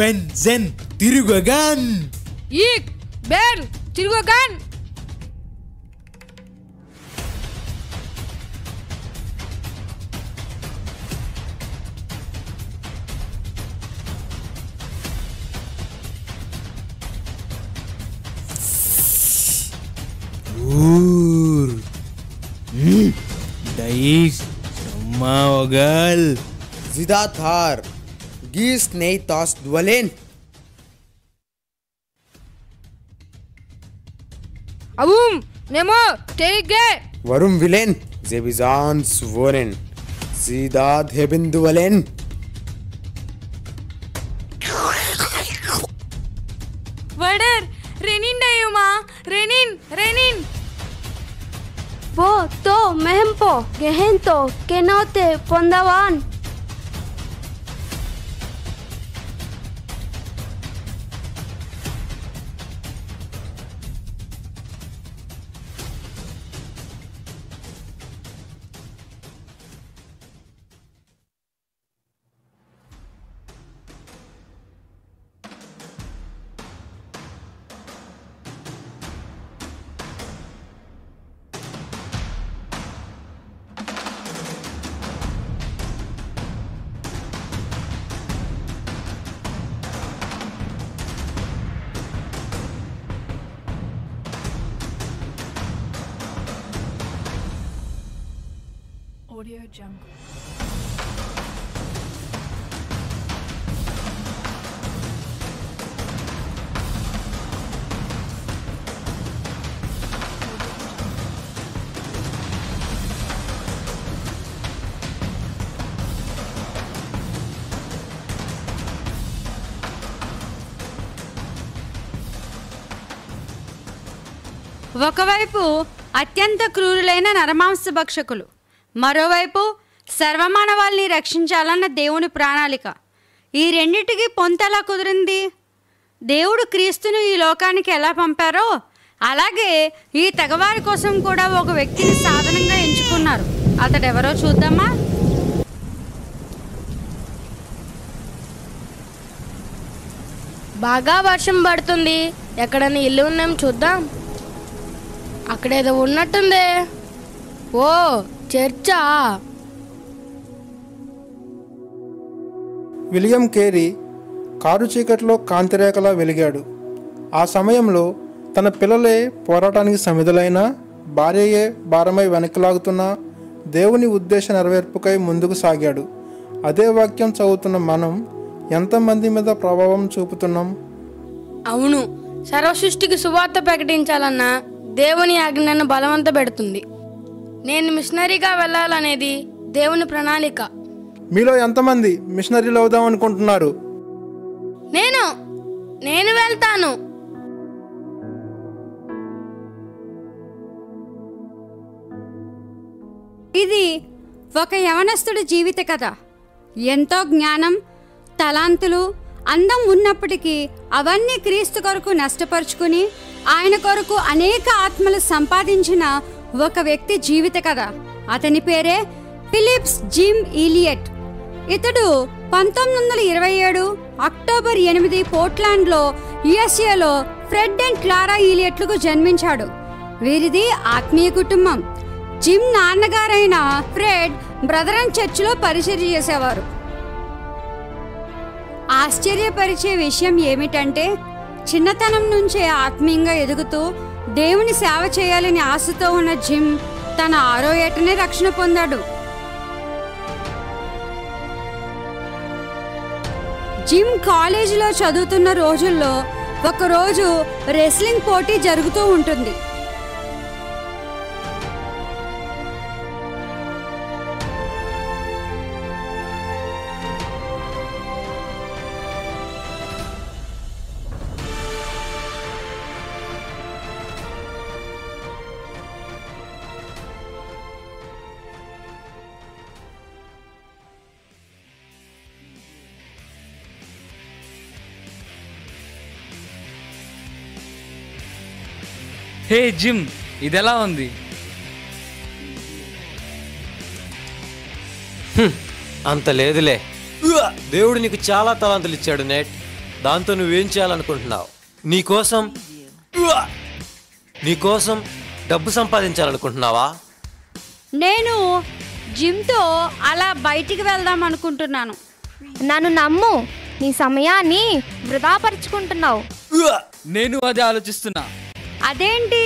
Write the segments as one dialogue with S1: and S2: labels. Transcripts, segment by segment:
S1: బెంజెన్ తిరుగగన్.
S2: Ik ben తిరుగగన్.
S1: Dais Samawagal
S3: Zidathar Gis Neitas Dwalen
S2: Avum Nemo Tege
S3: Varum Vilen Zebizan Svoren Zidad Hebindualen
S2: Vader Renin Dayuma Renin
S4: Bo to mehempo gehento kenote pondawan.
S5: Audio Jungle.
S6: ఒకవైపు అత్యంత క్రూరులైన నరమాంస భక్షకులు, మరోవైపు సర్వమానవాల్ని రక్షించాలన్న దేవుని ప్రణాళిక. ఈ రెండిటికి పొంతెలా కుదిరింది? దేవుడు క్రీస్తును ఈ లోకానికి ఎలా పంపారో అలాగే ఈ తెగవారి కోసం కూడా ఒక వ్యక్తిని సాధనంగా ఎంచుకున్నారు. అతడెవరో చూద్దామా?
S4: బాగా వర్షం పడుతుంది. ఎక్కడైనా ఇల్లు ఉన్నాం చూద్దాం. అక్కడేదో ఉన్నట్టుందే. ఓ చర్చా.
S7: విలియం కేరీ కారు చీకట్లో కాంతిరేఖలా వెలిగాడు. ఆ సమయంలో తన పిల్లలే పోరాటానికి సమిధులైనా, భార్యయే భారమై వెనక్కిలాగుతున్నా దేవుని ఉద్దేశ నెరవేర్పుకై ముందుకు సాగాడు. అదే వాక్యం చదువుతున్న మనం ఎంతమంది మీద ప్రభావం చూపుతున్నాం?
S4: అవును, సర్వసృష్టికి సువార్త ప్రకటించాలన్నా దేవుని ఆజ్ఞను బలవంత పెడుతుంది. నేను మిషనరీగా వెళ్ళాలనేది దేవుని ప్రణాళిక.
S7: మీలో ఎంతమంది మిషనరీలు అవుదాం అనుకుంటున్నారు?
S4: నేను వెళ్తాను.
S6: ఇది ఒక యవనస్తుడి జీవిత కథ. ఎంతో జ్ఞానం, తలాంతులు, అందం ఉన్నప్పటికీ అవన్నీ క్రీస్తు కొరకు నష్టపరుచుకుని ఆయన కొరకు అనేక ఆత్మలు సంపాదించిన ఒక వ్యక్తి జీవిత కథ. అతని పేరే ఫిలిప్స్ జిమ్ ఈలియట్. ఇతడు 1927 అక్టోబర్ 8 పోర్ట్లాండ్లో యుఎస్ఏలో ఫ్రెడ్ అండ్ క్లారా ఈలియట్లకు జన్మించాడు. వీరిది ఆత్మీయ కుటుంబం. జిమ్ నాన్నగారైన ఫ్రెడ్ బ్రదరన్ చర్చిలో పరిచర్య చేసేవారు. ఆశ్చర్యపరిచే విషయం ఏమిటంటే, చిన్నతనం నుంచే ఆత్మీయంగా ఎదుగుతూ దేవుని సేవ చేయాలని ఆశతో ఉన్న జిమ్ తన 6వ ఏటనే రక్షణ పొందాడు. జిమ్ కాలేజీలో చదువుతున్న రోజుల్లో ఒకరోజు రెస్లింగ్ పోటీ జరుగుతూ ఉంటుంది.
S8: హే జిమ్, ఇదెలా ఉంది?
S9: అంత లేదులే. దేవుడు నీకు చాలా తలాంతులు ఇచ్చాడు నెట్. దాంతో నువ్వేం చేయాలనుకుంటున్నావు? నీకోసం డబ్బు సంపాదించాలనుకుంటున్నావా?
S6: నేను జిమ్తో అలా బయటికి వెళ్దాం అనుకుంటున్నాను.
S10: నన్ను నమ్ము, నీ సమయాన్ని వృధాపరుచుకుంటున్నావు.
S8: నేను అదే ఆలోచిస్తున్నా.
S6: అదేంటి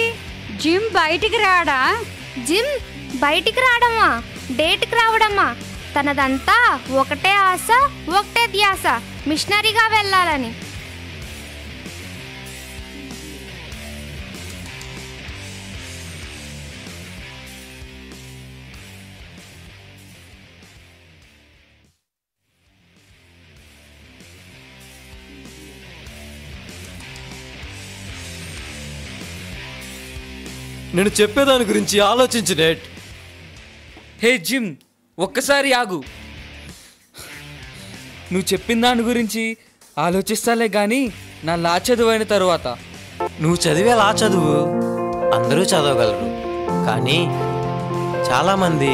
S6: జిమ్ బయటికి రాడా?
S10: జిమ్ బయటికి రావడమా, డేట్కి రావడమా? తనదంతా ఒకటే ఆశ, ఒకటే ధ్యాస, మిషనరీగా వెళ్ళాలని.
S9: నేను చెప్పేదాని గురించి ఆలోచించు డేట్.
S8: హే జిమ్, ఒక్కసారి ఆగు. నువ్వు చెప్పిన దాని గురించి ఆలోచిస్తాలే కానీ నా లా చదువైన తరువాత.
S9: నువ్వు చదివే లా చదువు అందరూ చదవగలరు, కానీ చాలామంది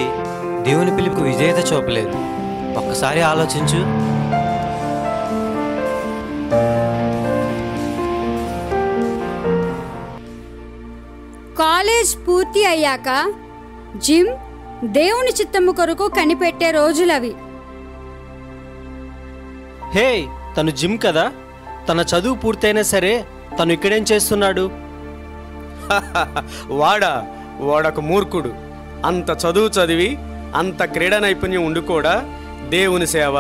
S9: దేవుని పిలుపుకు విజేత చూపలేరు. ఒక్కసారి ఆలోచించు.
S6: కాలేజ్ పూర్తి అయ్యాక జిమ్ దేవుని చిత్తము కొరకు కనిపెట్టే రోజులవి.
S11: హే, తను జిమ్ కదా, తన చదువు పూర్తయినా సరే తను ఇక్కడేం చేస్తున్నాడు?
S12: వాడొక మూర్ఖుడు. అంత చదువు చదివి అంత క్రీడా నైపుణ్యం ఉండి కూడా దేవుని సేవ,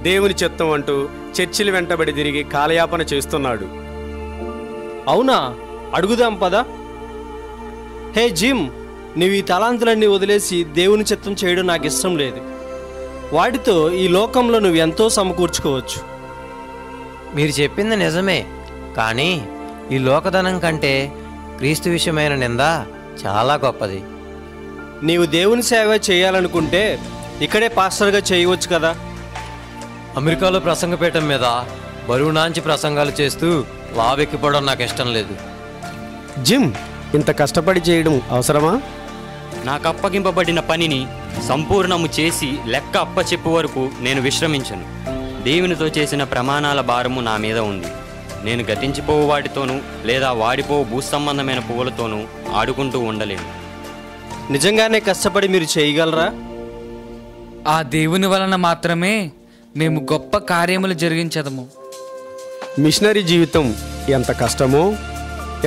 S12: దేవుని చిత్తం అంటూ చర్చిలు వెంటబడి తిరిగి కాలయాపన చేస్తున్నాడు.
S11: అవునా? అడుగుదాం పదా. హే జిమ్, నువ్వు ఈ తలాంతులన్నీ వదిలేసి దేవుని చిత్తం చేయడం నాకు ఇష్టం లేదు. వాటితో ఈ లోకంలో నువ్వు ఎంతో సమకూర్చుకోవచ్చు.
S9: మీరు చెప్పింది నిజమే, కానీ ఈ లోకధనం కంటే క్రీస్తు విషయమైన నింద చాలా గొప్పది.
S11: నీవు దేవుని సేవ చేయాలనుకుంటే ఇక్కడే పాస్టర్గా చేయవచ్చు కదా.
S9: అమెరికాలో ప్రసంగపీఠం మీద బరువు నాంచి ప్రసంగాలు చేస్తూ లావెక్కిపోవడం నాకు ఇష్టం లేదు.
S12: జిమ్ ఇంత కష్టపడి చేయడం అవసరమా?
S13: నాకు అప్పగింపబడిన పనిని సంపూర్ణము చేసి లెక్క అప్పచెప్పు వరకు నేను విశ్రమించను. దేవునితో చేసిన ప్రమాణాల భారము నా మీద ఉంది. నేను గతించిపోవు వాటితోనూ లేదా వాడిపోవు భూసంబంధమైన పువ్వులతోనూ ఆడుకుంటూ ఉండలేను.
S11: నిజంగానే కష్టపడి మీరు చేయగలరా?
S8: ఆ దేవుని వలన మాత్రమే మేము గొప్ప కార్యములు జరిగించదము.
S12: మిషనరీ జీవితం ఎంత కష్టమో,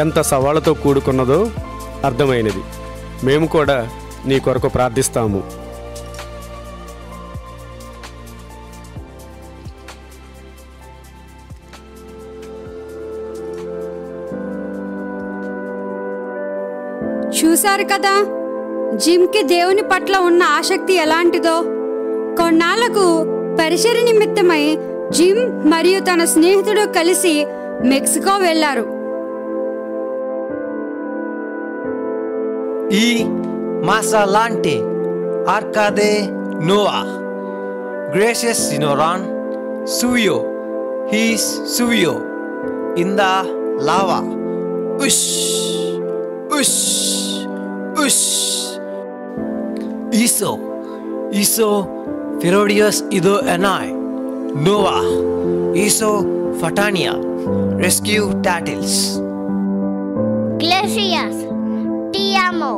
S12: ఎంత సవాళ్లతో కూడుకున్నదో అర్థమైనది. మేము కూడా నీ కొరకు ప్రార్థిస్తాము.
S6: చూశారు కదా జిమ్కి దేవుని పట్ల ఉన్న ఆసక్తి ఎలాంటిదో. కొన్నాళ్లకు పరిచర్య నిమిత్తమై జిమ్ మరియు తన స్నేహితుడు కలిసి మెక్సికో వెళ్లారు.
S9: ఈ మాసాలాంటి ఆర్కాదే నోవా గ్రేసియస్ సినోరాన్ సువియో హీస్ సువియో ఇందా లావా ఉష్ ఉష్ ఉష్ ఈసో ఈసో ఫెరోడియస్ ఇదో ఎనాయ్ నోవా ఈసో ఫటానియా రెస్క్యూ టాటిల్స్
S10: గ్లేషియస్ టియామో.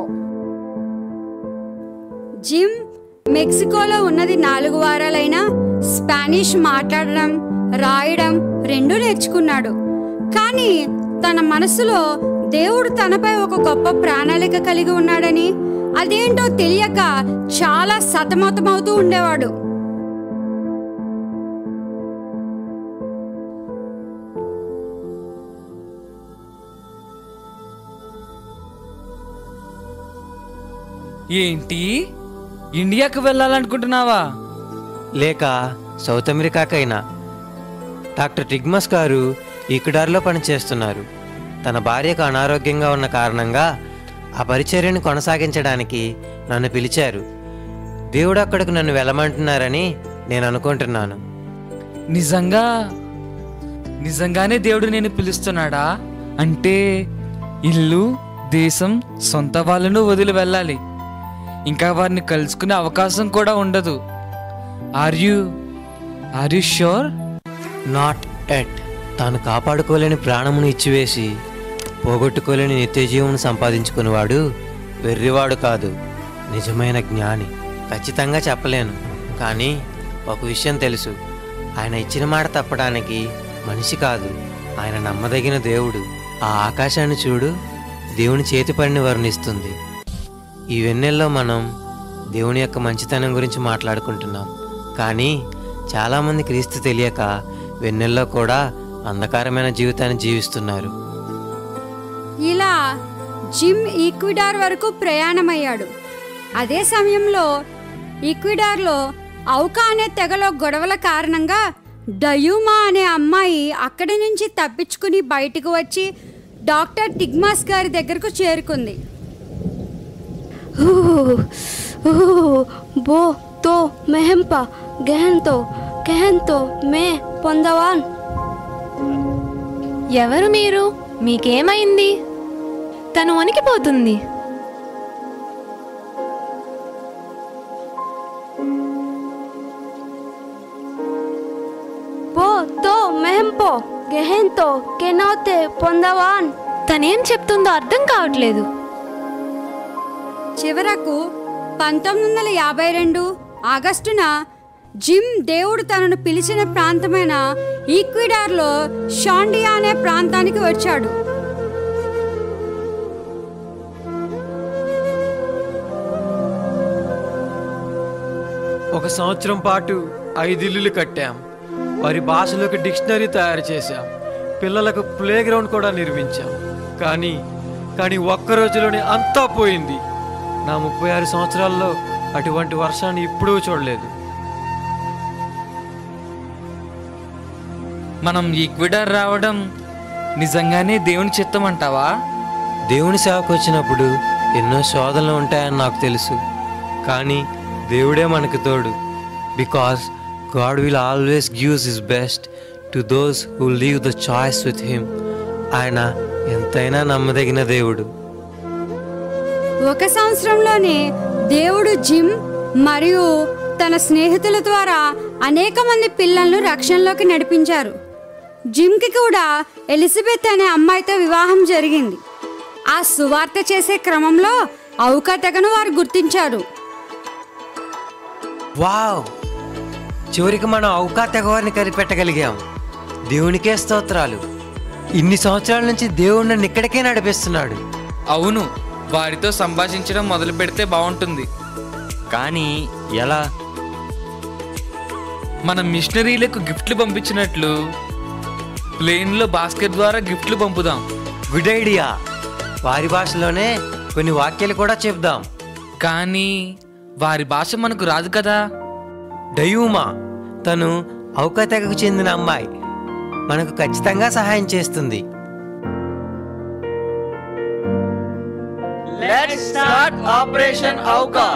S6: జిమ్ మెక్సికోలో ఉన్నది 4 వారాలైనా స్పానిష్ మాట్లాడడం, రాయడం రెండూ నేర్చుకున్నాడు. కానీ తన మనసులో దేవుడు తనపై ఒక గొప్ప ప్రణాళిక కలిగి ఉన్నాడని, అదేంటో తెలియక చాలా సతమతమవుతూ ఉండేవాడు.
S8: ఏంటి, ఇండియాకు వెళ్ళాలనుకుంటున్నావా?
S9: లేక సౌత్ అమెరికాకైనా? డాక్టర్ టిగ్మస్ గారు ఈక్వెడార్లో పనిచేస్తున్నారు. తన భార్యకు అనారోగ్యంగా ఉన్న కారణంగా ఆ పరిచర్యను కొనసాగించడానికి నన్ను పిలిచారు. దేవుడు అక్కడికి నన్ను వెళ్ళమంటున్నారని నేను అనుకుంటున్నాను.
S8: నిజంగానే దేవుడు నేను పిలుస్తున్నాడా? అంటే ఇల్లు, దేశం, సొంత వాళ్ళను వదిలి వెళ్ళాలి. ఇంకా వారిని కలుసుకునే అవకాశం కూడా ఉండదు. Are you sure?
S9: Not at. తాను కాపాడుకోలేని ప్రాణమును ఇచ్చివేసి పోగొట్టుకోలేని నిత్యజీవును సంపాదించుకునేవాడు వెర్రివాడు కాదు, నిజమైన జ్ఞాని. ఖచ్చితంగా చెప్పలేను, కానీ ఒక విషయం తెలుసు. ఆయన ఇచ్చిన మాట తప్పడానికి మనిషి కాదు, ఆయన నమ్మదగిన దేవుడు. ఆ ఆకాశాన్ని చూడు, దేవుని చేతి పనిని వర్ణిస్తుంది. ఈ వెన్నెల్లో మనం దేవుని యొక్క మంచితనం గురించి మాట్లాడుకుంటున్నాం, కానీ చాలామంది క్రీస్తు తెలియక వెన్నెల్లో కూడా అంధకారమైన జీవితాన్ని జీవిస్తున్నారు.
S6: ఇలా జిమ్ ఈక్విడార్ వరకు ప్రయాణమయ్యాడు. అదే సమయంలో ఈక్విడార్లో ఔకా అనే తెగలో గొడవల కారణంగా డయూమా అనే అమ్మాయి అక్కడి నుంచి తప్పించుకుని బయటకు వచ్చి డాక్టర్ టిగ్మాస్ గారి దగ్గరకు చేరుకుంది.
S4: బో తో మెహంప గెహంతో మే పొందవాన్.
S14: ఎవరు మీరు? మీకేమైంది? తను వణికిపోతుంది.
S4: బో తో మెహంపో గెహంతో కెనోతే పొందవాన్.
S14: తనేం చెప్తుందో అర్థం కావట్లేదు.
S6: చివరకు 1952 ఆగస్టున జిమ్ దేవుడు తనను పిలిచిన ప్రాంతమైన ఈక్విడార్లో షాండియా అనే ప్రాంతానికి వచ్చాడు.
S15: ఒక సంవత్సరం పాటు 5 ఇల్లులు కట్టాం. వారి భాషలోకి డిక్షనరీ తయారు చేశాం. పిల్లలకు ప్లే గ్రౌండ్ కూడా నిర్మించాం. కానీ ఒక్క రోజులోనే అంతా పోయింది. నా 36 సంవత్సరాల్లో అటువంటి వర్షాన్ని ఎప్పుడూ చూడలేదు.
S8: మనం ఈక్విడార్ రావడం నిజంగానే దేవుని చిత్తం అంటావా?
S9: దేవుని సేవకు వచ్చినప్పుడు ఎన్నో శోధనలు ఉంటాయని నాకు తెలుసు, కానీ దేవుడే మనకు తోడు. Because God will always gives his best to those who leave the choice with him. ఆయన ఎంతైనా నమ్మదగిన దేవుడు.
S6: ఒక సంవత్సరంలోనే దేవుడు జిమ్ మరియు తన స్నేహితుల ద్వారా అనేక మంది పిల్లలను రక్షణలోకి నడిపించారు. జిమ్కి కూడా ఎలిజబెత్ అనే అమ్మాయితో వివాహం జరిగింది. ఆ సువార్త చేసే క్రమంలో ఔకా తెగను వారు గుర్తించారు.
S9: వావ్, చివరికి మనం ఔకా తెగవారిని కనిపెట్టగలిగాం. దేవునికే స్తోత్రాలు. ఇన్ని సంవత్సరాల నుంచి దేవుడు నన్ను ఇక్కడికే నడిపిస్తున్నాడు.
S8: అవును, వారితో సంభాషించడం మొదలు పెడితే బాగుంటుంది.
S13: కానీ ఎలా?
S8: మనం మిషనరీలకు గిఫ్ట్లు పంపించినట్లు ప్లేన్లో బాస్కెట్ ద్వారా గిఫ్ట్లు పంపుదాం.
S9: Good idea. వారి భాషలోనే కొన్ని వాక్యాలు కూడా చెప్దాం.
S8: కానీ వారి భాష మనకు రాదు కదా.
S9: డయూమా, తను ఔకా తెగకు చెందిన అమ్మాయి, మనకు ఖచ్చితంగా సహాయం చేస్తుంది.
S15: Let's start Operation Auka.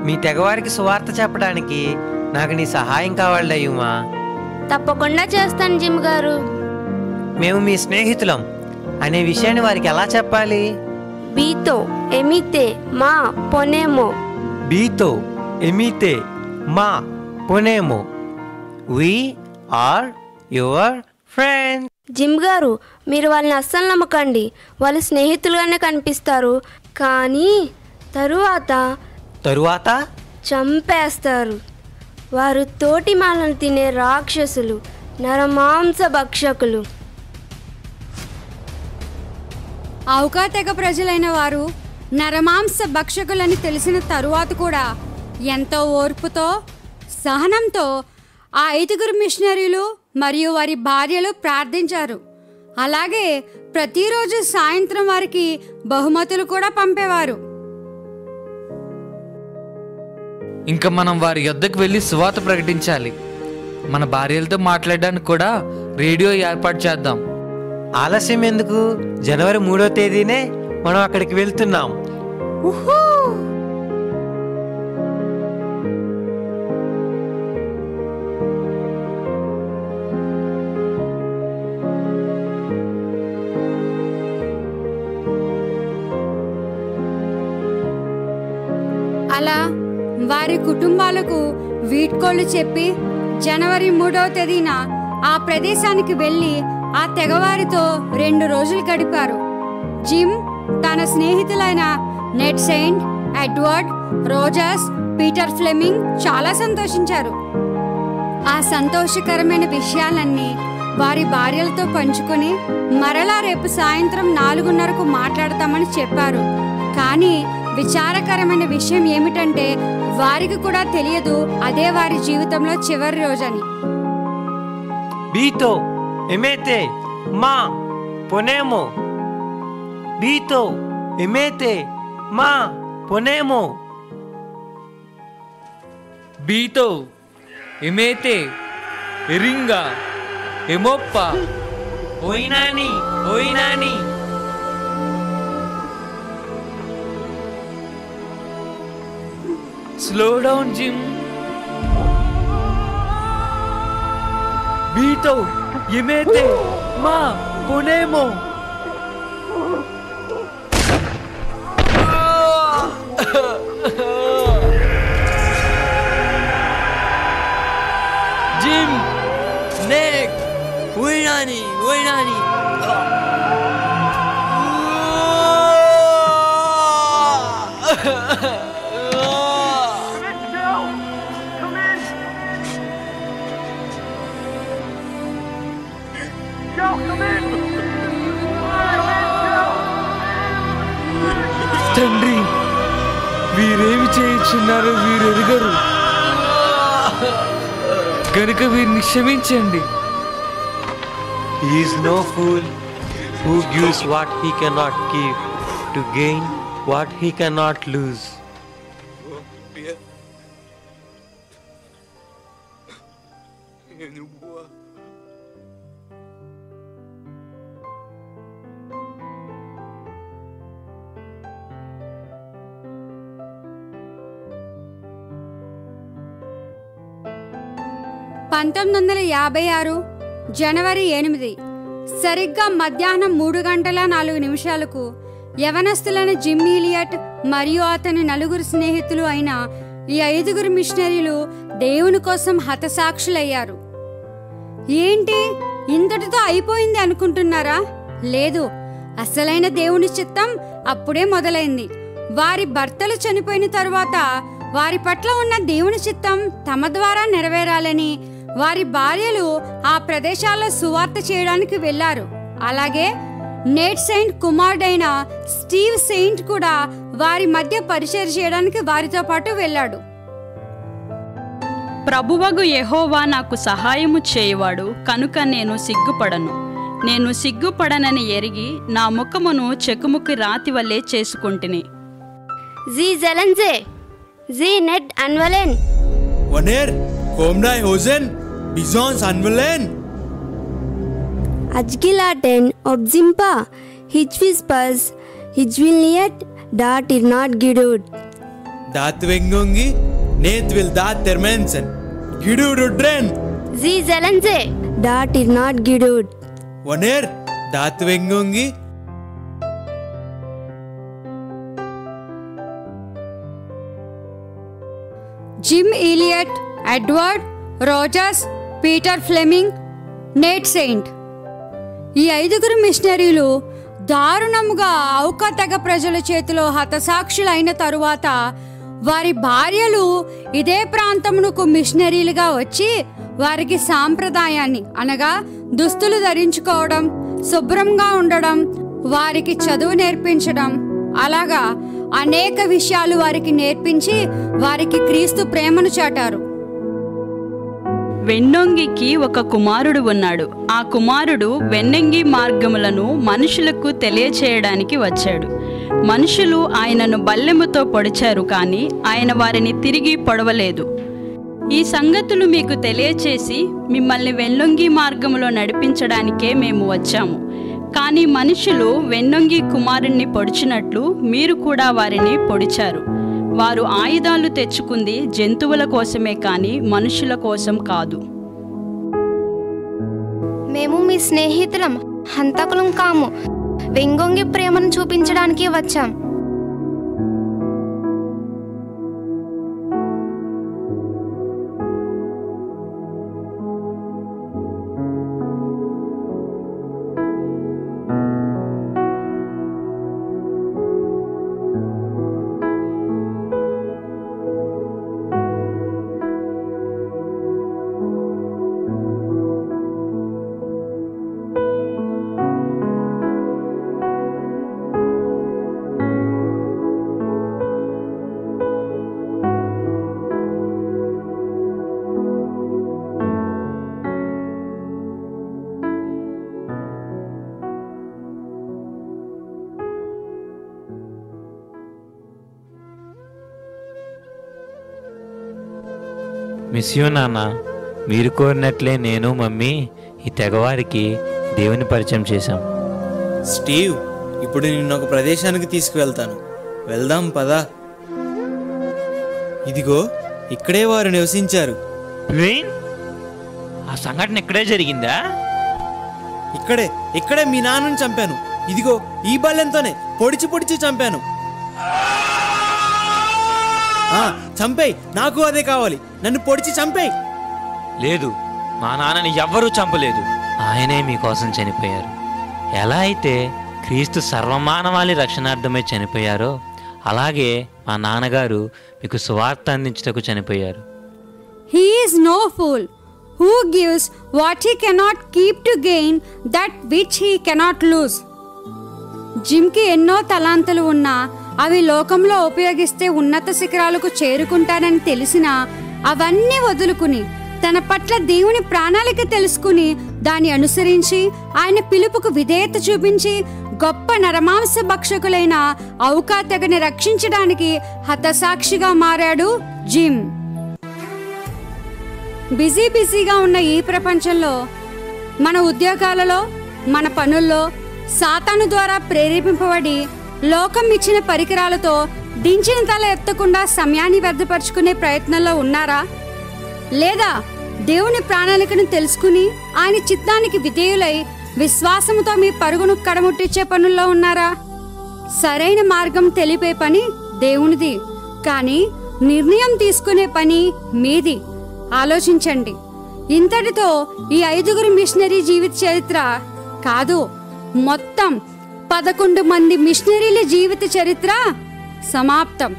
S9: మీ తెగవారికి సువార్త చెప్పడానికి నాకు నీ సహాయం కావాలి డయూమా.
S4: తప్పకుండా చేస్తాను జిమ్ గారు.
S9: మేము మీ స్నేహితులం అనే విషయాన్ని వారికి ఎలా చెప్పాలి?
S4: బీతో ఎమితే మా పొనేమో.
S9: బీతో ఎమితే మా పొనేమో. We are your friend.
S4: Jim గారు, మీరు వాళ్ళని అస్సలు నమ్మకండి. వాళ్ళు స్నేహితులుగానే కనిపిస్తారు, కానీ తరువాత చంపేస్తారు. వారు తోటి మాలను తినే రాక్షసులు, నరమాంస భక్షకులు.
S6: ఔకా తెగ ప్రజలైన వారు నరమాంస భక్షకులని తెలిసిన తరువాత కూడా ఎంతో ఓర్పుతో సహనంతో ఆ 5 మిషనరీలు మరియు వారి భార్యలు ప్రార్థించారు. అలాగే ప్రతిరోజు సాయంత్రం వారికి బహుమతులు కూడా పంపేవారు.
S8: ఇంకా మనం వారి యొద్దకు వెళ్ళి సువార్త ప్రకటించాలి. మన భార్యలతో మాట్లాడడానికి కూడా రేడియో ఏర్పాటు చేద్దాం.
S9: ఆలస్యం ఎందుకు? జనవరి 3వ తేదీనే మనం అక్కడికి వెళ్తున్నాం.
S6: అలా వారి కుటుంబాలకు వీడ్కోలు చెప్పి జనవరి 3వ తేదీన ఆ ప్రదేశానికి వెళ్ళి ఆ తెగవారితో 2 రోజులు గడిపారు. జిమ్ తన స్నేహితులైన Ned Saint, Edward, Rogers, Peter Fleming చాలా సంతోషించారు. ఆ సంతోషకరమైన విషయాలన్నీ వారి భార్యలతో పంచుకొని మరలా రేపు సాయంత్రం 4:30కు మాట్లాడతామని చెప్పారు. కానీ విచారకరమైన విషయం ఏమిటంటే వారికి కూడా తెలియదు అదే వారి జీవితంలో చివరి రోజని.
S15: బీతో ఎమేతే మా పొనేమో, బీతో ఎమేతే మా పొనేమో,
S8: బీతో ఎమేతే ఎరింగా ఎమోప్ప
S15: ఓయినాని ఓయినాని.
S8: Slow down Jim. బీతో ఎమేతే మా పొనేమో. Gym neck ఓయినాని ఓయినాని. తండ్రి, వీరేమి చేయుచున్నారో వీరు ఎరుగరు గనుక వీరిని క్షమించండి.
S15: He is no fool who gives what he cannot keep to gain what he cannot lose.
S6: జనవరి 8 సరిగ్గా మధ్యాహ్నం 3:04 యవనస్తులైన జిమ్ ఇలియట్ మరియు అతని 4 స్నేహితులు అయిన ఈ 5 మిషనరీలు దేవుని కోసం హతసాక్షులయ్యారు. ఏంటి, ఇంతటితో అయిపోయింది అనుకుంటున్నారా? లేదు, అసలైన దేవుని చిత్తం అప్పుడే మొదలైంది. వారి భర్తలు చనిపోయిన తరువాత వారి పట్ల ఉన్న దేవుని చిత్తం తమ ద్వారా నెరవేరాలని వారి భార్యలు ఆ ప్రదేశాల్లో సువార్త చేయడానికి వెళ్లారు. అలాగే నెడ్ సెయింట్ కుమారుడైన స్టీవ్ సెయింట్ కూడా వారి మధ్య పరిచయం చేయడానికి వారితో పాటు వెళ్ళాడు.
S16: ప్రభువగు యెహోవా నాకు సహాయము చేయువాడు కనుక నేను సిగ్గుపడను. నేను సిగ్గుపడనని ఎరిగి నా ముఖమును చెకుముకి రాతి వల్లే చేసుకుంటుని.
S4: జీ జెలెన్జే, జీ నెడ్ అన్వలెన్,
S1: వనేర్ కోమ్నాయ్ హోజెన్ బిజాన్స్ అన్వలెన్,
S4: అజ్గిలాటెన్ ఒబ్జింపా హిజ్విస్పస్ హిజ్విల్నియట్ డాట్ ఇర్ నాట్ గిడుడ్,
S1: దాత్ వెంగొంగి నేత్ విల్ దాత్ తెర్మెన్సన్ గిడుడ్ ఉడ్రెన్,
S4: జీ జెలెన్జే డాట్ ఇర్ నాట్ గిడుడ్,
S1: వనేర్ దాత్ వెంగొంగి
S6: Jim Elliot, Edward, Rogers, Peter Fleming, Ned Saint ఈ 5 మిషనరీలు దారుణముగా ఔకా తెగ ప్రజల చేతిలో హతసాక్షులైన తరువాత వారి భార్యలు ఇదే ప్రాంతమునకు మిషనరీలుగా వచ్చి వారికి సాంప్రదాయాన్ని అనగా దుస్తులు ధరించుకోవడం, శుభ్రంగా ఉండడం, వారికి చదువు నేర్పించడం, అలాగా అనేక విషయాలు వారికి నేర్పించి వారికి క్రీస్తు ప్రేమను చాటారు.
S16: వెన్నొంగికి ఒక కుమారుడు ఉన్నాడు. ఆ కుమారుడు వెన్నెంగి మార్గములను మనుషులకు తెలియచేయడానికి వచ్చాడు. మనుషులు ఆయనను బల్లెముతో పొడిచారు, కానీ ఆయన వారిని తిరిగి పొడవలేదు. ఈ సంగతులు మీకు తెలియచేసి మిమ్మల్ని వెన్నొంగి మార్గములో నడిపించడానికే మేము వచ్చాము. కానీ మనుషులు వెన్నొంగి కుమారుణ్ణి పొడిచినట్లు మీరు కూడా వారిని పొడిచారు. వారు ఆయుధాలు తెచ్చుకుంది జంతువుల కోసమే కానీ మనుషుల కోసం కాదు.
S10: మేము మీ స్నేహితులం, హంతకులం కాము. వెంగొంగి ప్రేమను చూపించడానికి వచ్చాం.
S9: మిస్ యూ నాన్న. మీరు కోరినట్లే నేను మమ్మీ ఈ తెగవారికి దేవుని పరిచయం చేశాం.
S1: స్టీవ్, ఇప్పుడు నిన్ను ఒక ప్రదేశానికి తీసుకువెళ్తాను. వెళ్దాం పదా. ఇదిగో ఇక్కడే వారు నివసించారు.
S9: ఆ సంఘటన ఇక్కడే జరిగిందా?
S1: ఇక్కడే మీ నాన్నని చంపాను. ఇదిగో ఈ బల్లెంతోనే పొడిచి చంపాను. చంపేయ్, నాకు అదే కావాలి. నన్ను పొడిచి చంపేయ్.
S9: లేదు, మా నాన్నని ఎవ్వరూ చంపలేదు. ఆయనే మీకోసం చనిపోయారు. ఎలా అయితే క్రీస్తు సర్వమానవాళి రక్షణార్థమై చనిపోయారో అలాగే మా నాన్నగారు మీకు సువార్త అందించుటకు చనిపోయారు.
S6: He is no fool who gives what he cannot keep to gain that which he cannot lose. జిమ్కి ఎన్నో తలాంతులు ఉన్నా అవి లోకంలో ఉపయోగిస్తే ఉన్నత శిఖరాలకు చేరుకుంటానని తెలిసినా అవన్నీ వదులుకుని తన పట్ల దేవుని ప్రణాళిక తెలుసుకుని దాన్ని అనుసరించి ఆయన పిలుపుకు విధేయత చూపించి గొప్ప నరమాంస భక్షకులైన ఔకా తెగని రక్షించడానికి హతసాక్షిగా మారాడు జిమ్. బిజీగా ఉన్న ఈ ప్రపంచంలో మన ఉద్యోగాలలో, మన పనుల్లో సాతాను ద్వారా ప్రేరేపింపబడి లోకం ఇచ్చిన పరికరాలతో దించిన తల ఎత్తకుండా సమయాన్ని వ్యర్థపరుచుకునే ప్రయత్నంలో ఉన్నారా? లేదా దేవుని ప్రణాళికను తెలుసుకుని ఆయన చిత్తానికి విధేయులై విశ్వాసంతో మీ పరుగును కడముట్టించే పనుల్లో ఉన్నారా? సరైన మార్గం తెలిపే పని దేవునిది, కానీ నిర్ణయం తీసుకునే పని మీది. ఆలోచించండి. ఇంతటితో ఈ 5 మిషనరీ జీవిత చరిత్ర కాదు, మొత్తం 11 మంది మిషనరీల జీవిత చరిత్ర సమాప్తం.